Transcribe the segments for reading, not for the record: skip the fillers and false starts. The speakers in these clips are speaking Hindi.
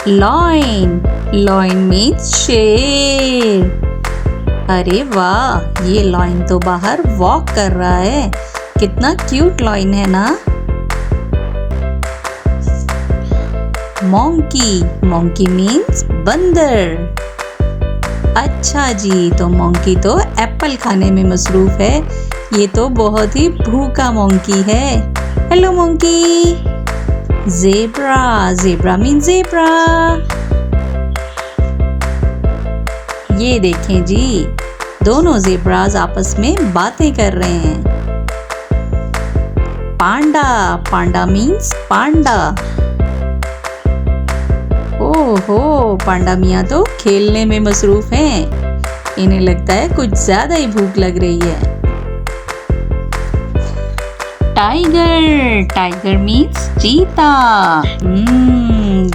लॉइन, लॉइन मीन्स शेर। अरे वाह, ये लॉइन तो बाहर वॉक कर रहा है। कितना क्यूट लॉइन है ना। मोंकी, मोंकी मीन्स बंदर। अच्छा जी, तो मोंकी तो एप्पल खाने में मसरूफ है। ये तो बहुत ही भूखा मोंकी है। Hello monkey. Zebra, zebra means zebra. ये देखें जी, दोनों ज़ेब्राज आपस में बातें कर रहे हैं। पांडा, पांडा मीन्स पांडा। ओहो, पांडा मियाँ तो खेलने में मसरूफ हैं। इन्हें लगता है कुछ ज्यादा ही भूख लग रही है। टाइगर, टाइगर मीन्स चीता।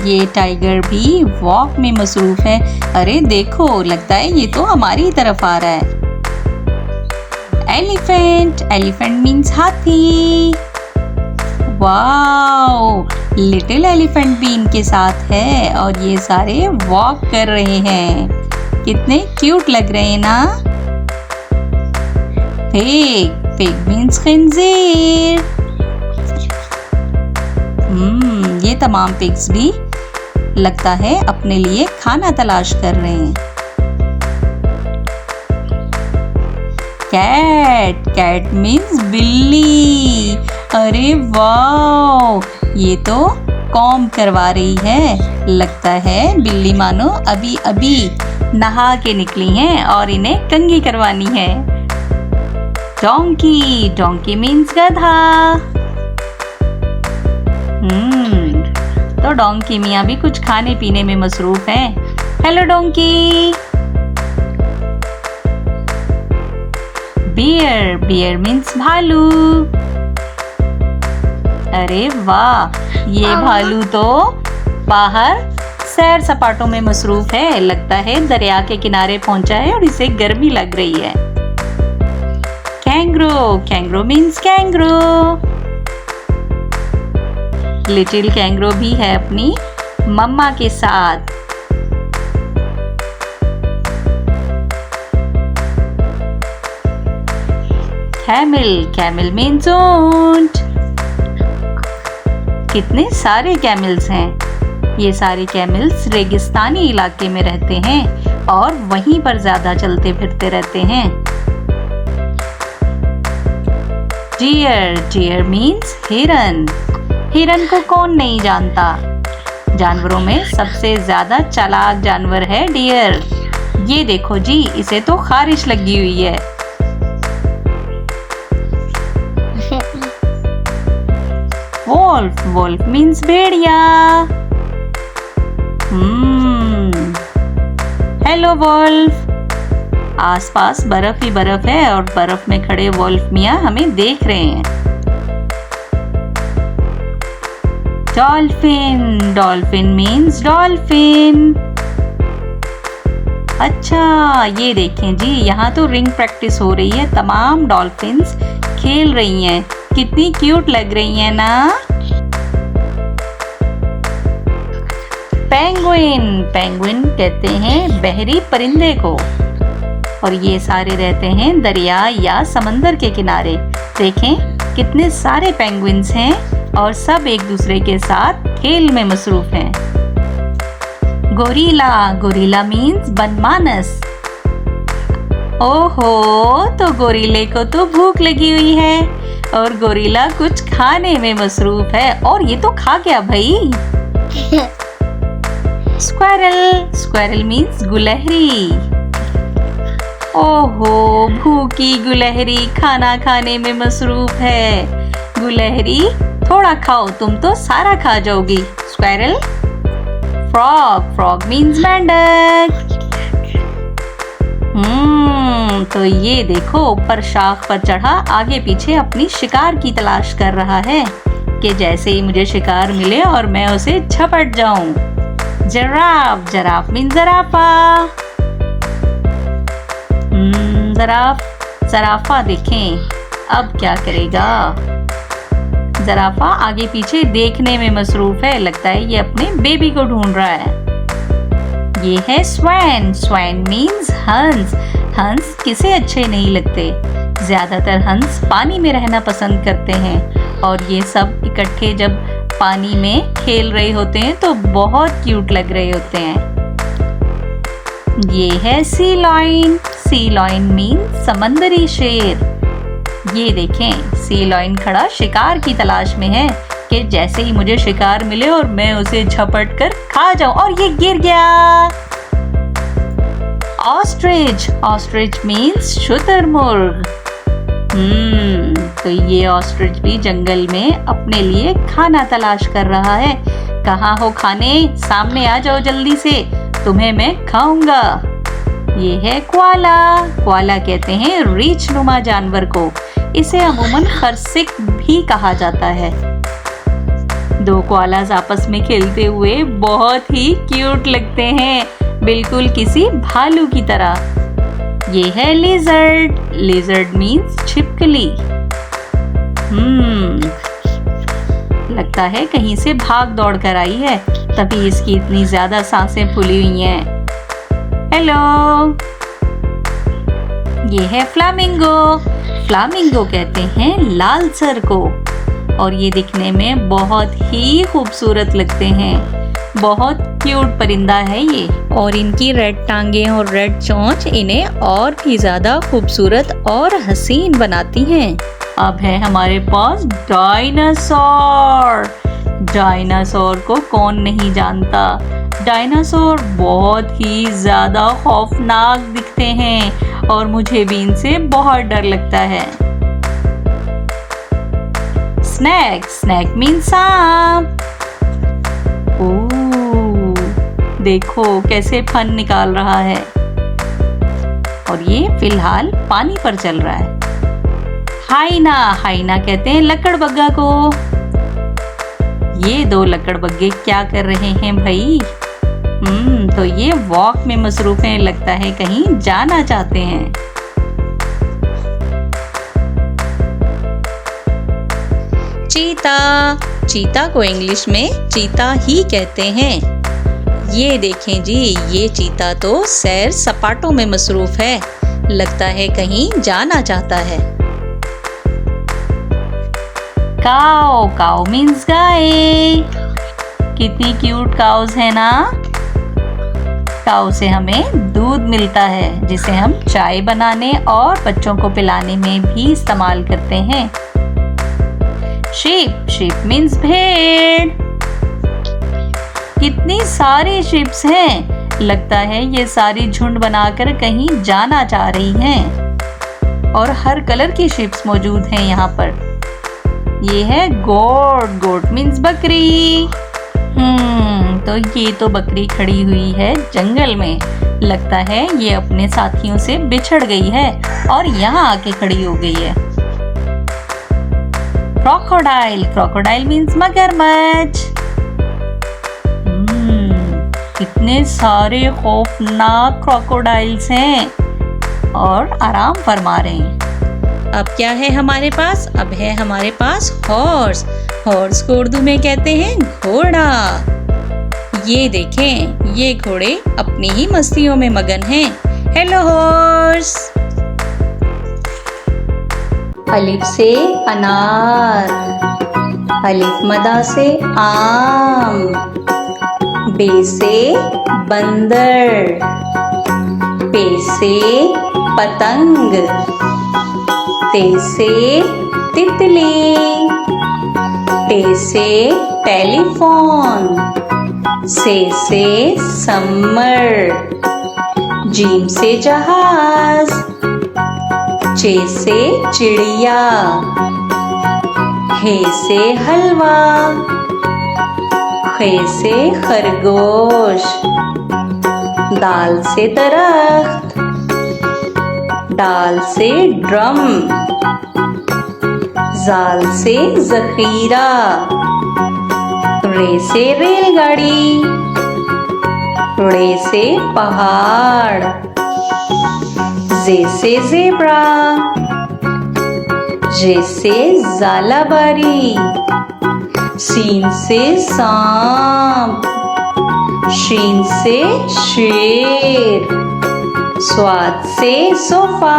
ये टाइगर भी वॉक में मसरूफ है। अरे देखो, लगता है ये तो हमारी तरफ आ रहा है। एलिफेंट, एलिफेंट मीन्स हाथी। वाओ, लिटिल एलिफेंट भी इनके साथ है और ये सारे वॉक कर रहे हैं। कितने क्यूट लग रहे हैं ना। पिग, पिग मीन्स खंजीर। ये तमाम पिग्स भी लगता है अपने लिए खाना तलाश कर रहे हैं। कैट, कैट मीन्स बिल्ली। अरे वाओ, ये तो कॉम्ब करवा रही है। लगता है बिल्ली मानो अभी अभी नहा के निकली हैं और इन्हें कंघी करवानी है। डोंकी, डोंकी मीन्स गधा। तो डोंकी मियाँ भी कुछ खाने पीने में मसरूफ हैं। Hello donkey. Bear, bear means भालू। अरे वाह, ये भालू तो बाहर सैर सपाटों में मसरूफ है। लगता है दरिया के किनारे पहुंचा है और इसे गर्मी लग रही है। Kangaroo, kangaroo means kangaroo. Little kangaroo भी है अपनी मम्मा के साथ। कैमल, कैमल मीन्स ऊंट। कितने सारे कैमल्स हैं। ये सारे कैमल्स रेगिस्तानी इलाके में रहते हैं और वहीं पर ज्यादा चलते फिरते रहते हैं। डियर, डियर मीन्स हिरन। हिरन को कौन नहीं जानता। जानवरों में सबसे ज्यादा चालाक जानवर है डियर। ये देखो जी, इसे तो खारिश लगी हुई है। वोल्फ, वोल्फ मीन्स भेड़िया। Hello wolf. आसपास बर्फ ही बर्फ है और बर्फ में खड़े वोल्फ मियाँ हमें देख रहे हैं। Dolphin, dolphin means dolphin. अच्छा, ये देखें जी, यहाँ तो रिंग प्रैक्टिस हो रही है। तमाम डॉल्फिन्स खेल रही हैं। कितनी क्यूट लग रही है ना। पेंगुइन, पेंगुइन कहते हैं बहरी परिंदे को और ये सारे रहते हैं दरिया या समंदर के किनारे। देखें कितने सारे पेंगुइन्स हैं और सब एक दूसरे के साथ खेल में मसरूफ हैं। गोरिल्ला, गोरिल्ला मीन्स बनमानस। ओहो, तो गोरिल्ले को तो भूख लगी हुई है और गोरिल्ला कुछ खाने में मसरूफ है। और ये तो खा गया भाई। स्क्वारल, स्क्वारल मीन्स गुलहरी। ओहो, भूखी गुलहरी खाना खाने में मसरूफ है। गुलहरी थोड़ा खाओ, तुम तो सारा खा जाओगी। स्क्वारल। फ्रॉग, फ्रॉग मीन्स मेंढक। तो ये देखो, ऊपर शाख पर चढ़ा आगे पीछे अपनी शिकार की तलाश कर रहा है कि जैसे ही मुझे शिकार मिले और मैं उसे झपट जाऊं। जिराफ, जिराफ मीन्स ज़राफ़ा। ज़राफ़, ज़राफ़ा देखें अब क्या करेगा। ज़राफ़ा आगे पीछे देखने में मसरूफ है। लगता है ये अपने बेबी को ढूंढ रहा है। ये है स्वैन। स्वैन मीन्स हंस। हंस किसे अच्छे नहीं लगते। ज्यादातर हंस पानी में रहना पसंद करते हैं और ये सब इकट्ठे जब पानी में खेल रहे होते हैं तो बहुत क्यूट लग रहे होते हैं। ये है सी लॉयन। सी लॉयन मीन्स समंदरी शेर। ये देखें, सी लॉयन खड़ा शिकार की तलाश में है कि जैसे ही मुझे शिकार मिले और मैं उसे झपट कर खा जाऊं। और ये गिर गया। ऑस्ट्रिच। ऑस्ट्रिच मीन्स शुतुरमुर्ग। तो ये ऑस्ट्रिच भी जंगल में अपने लिए खाना तलाश कर रहा है। कहाँ हो खाने? सामने आ जाओ जल्दी से, तुम्हें मैं खाऊंगा। ये है क्वाला। क्वाला कहते हैं रीछ नुमा जानवर को। इसे अमूमन खरसिक भी कहा जाता है। दो क्वालास आपस में खेलते हुए बहुत ही क्यूट लगते हैं, बिल्कुल किसी भालू की तरह। ये है लिजर्ड। लिजर्ड मीन्स छिपकली। लगता है कहीं से भाग दौड़ कर आई है, तभी इसकी इतनी ज्यादा सांसें फूली हुई हैं। हेलो। ये है फ्लामिंगो। फ्लामिंगो कहते हैं लाल सर को और ये दिखने में बहुत ही खूबसूरत लगते हैं। बहुत क्यूट परिंदा है ये और इनकी रेड टांगे और रेड चोंच इन्हें और भी ज्यादा खूबसूरत और हसीन बनाती हैं। अब है हमारे पास डायनासोर। डायनासोर को कौन नहीं जानता। डायनासोर बहुत ही ज्यादा खौफनाक दिखते हैं और मुझे भी इनसे बहुत डर लगता है। स्नैक। स्नैक मीन्स सांप। देखो कैसे फन निकाल रहा है और ये फिलहाल पानी पर चल रहा है। हाइना। हाइना कहते हैं लकड़बग्गा को। ये दो लकड़बग्गे क्या कर रहे हैं भाई? तो ये वॉक में मसरूफ हैं, लगता है कहीं जाना चाहते हैं। चीता। चीता को इंग्लिश में चीता ही कहते हैं। ये देखें जी, ये चीता तो सैर सपाटों में मसरूफ है, लगता है कहीं जाना चाहता है। काऊ। काऊ मीन्स गाय। कितनी क्यूट काउस है ना। काऊ से हमें दूध मिलता है जिसे हम चाय बनाने और बच्चों को पिलाने में भी इस्तेमाल करते हैं। शीप। शीप मीन्स भेड़। कितनी सारी शीप्स हैं, लगता है ये सारी झुंड बनाकर कहीं जाना चाह रही हैं और हर कलर की शीप्स मौजूद हैं यहाँ पर। ये है गोट। गोट मीन्स बकरी। तो ये तो बकरी खड़ी हुई है जंगल में, लगता है ये अपने साथियों से बिछड़ गई है और यहाँ आके खड़ी हो गई है। क्रोकोडाइल। क्रोकोडाइल मीन्स मगरमच्छ। कितने सारे खौफनाक क्रोकोडाइल्स हैं और आराम फरमा रहे हैं। अब क्या है हमारे पास? अब है हमारे पास हॉर्स। हॉर्स को उर्दू में कहते हैं घोड़ा। ये देखें, ये घोड़े अपनी ही मस्तियों में मगन हैं। Hello horse. अलिफ से अनार, अलिफ मदा से आम, बे से बंदर, पे से पतंग, ते से तितली, टे से टेलीफोन, से समर, जीम से जहाज, चे से चिड़िया, हे से हलवा, खे से खरगोश, दाल से दरख्त, डाल से ड्रम, जाल से जखीरा, रे से रेलगाड़ी, रे से पहाड़, जे से ज़ेब्रा, जे से जालाबारी, सीन से सांप, शीन से शेर, स्वाद से सोफा,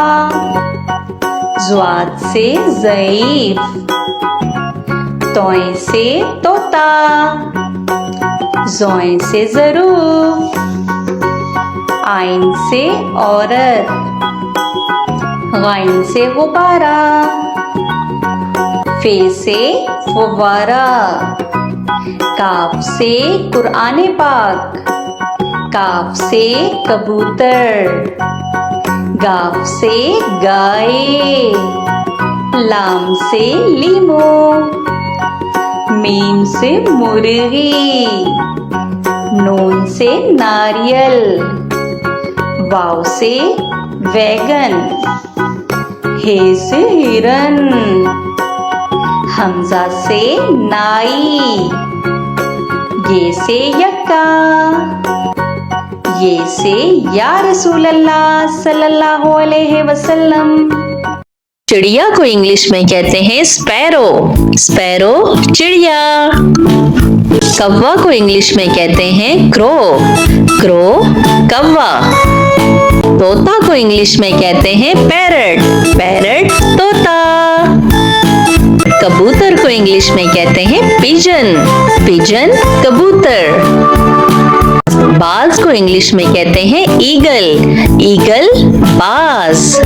ज़्वाद से ज़ईफ, तोय से तोता, ज़ोय से ज़रूर, आइन से औरत, गाइन से गुब्बारा, फे से फव्वारा, काफ से कुरान पाक, काफ से कबूतर, गाफ से गाय, लाम से लीमो, मीम से मुर्गी, नून से नारियल, वाव से वैगन, हे से हिरन, हमजा से नाई, ये से यक्का, ये से या रसूल अल्लाह सल्लल्लाहु अलैहि वसल्लम। चिड़िया को इंग्लिश में कहते हैं स्पैरो। स्पैरो चिड़िया। कौवा को इंग्लिश में कहते हैं क्रो। क्रो कौवा। तोता को इंग्लिश में कहते हैं पैरट। पैरट तोता। कबूतर को इंग्लिश में कहते हैं पिजन। पिजन कबूतर। बाज को इंग्लिश में कहते हैं ईगल। ईगल बाज।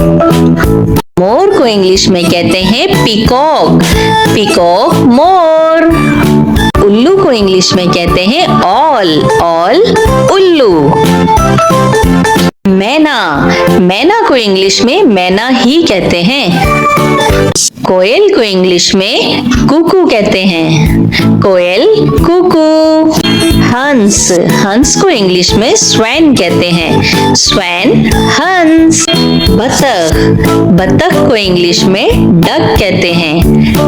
मोर को इंग्लिश में कहते हैं पीकॉक। पीकॉक मोर। उल्लू को इंग्लिश में कहते हैं ऑल। ऑल उल्लू। मैना। मैना को इंग्लिश में मैना ही कहते हैं। कोयल को इंग्लिश में कुकू कहते हैं। कोयल कुकू। हंस। हंस को इंग्लिश में स्वैन कहते हैं। स्वैन हंस। बतख। बतख को इंग्लिश में डक कहते हैं।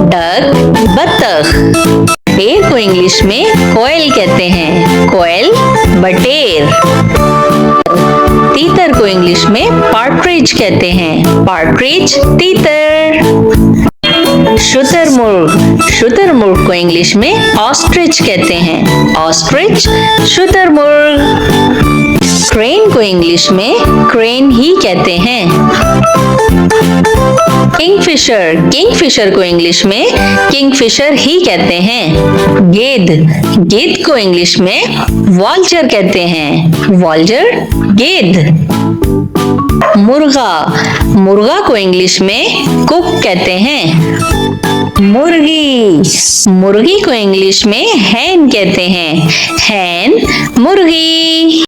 डक बतख। बटेर को इंग्लिश में कोयल कहते हैं। कोयल बटेर। तीतर को इंग्लिश में पार्ट्रिज कहते हैं। पार्ट्रिज तीतर। शुतुरमुर्ग। शुतुरमुर्ग को इंग्लिश में ऑस्ट्रिच कहते हैं। ऑस्ट्रिच शुतुरमुर्ग। क्रेन को इंग्लिश में क्रेन ही कहते हैं। किंगफिशर। किंगफिशर को इंग्लिश में किंगफिशर ही कहते हैं। गेंद। गेंद को इंग्लिश में वॉल्चर कहते हैं। वॉल्चर गेंद। मुर्गा। मुर्गा को इंग्लिश में कुक कहते हैं। मुर्गी। मुर्गी को इंग्लिश में हैन कहते हैं। हैन मुर्गी।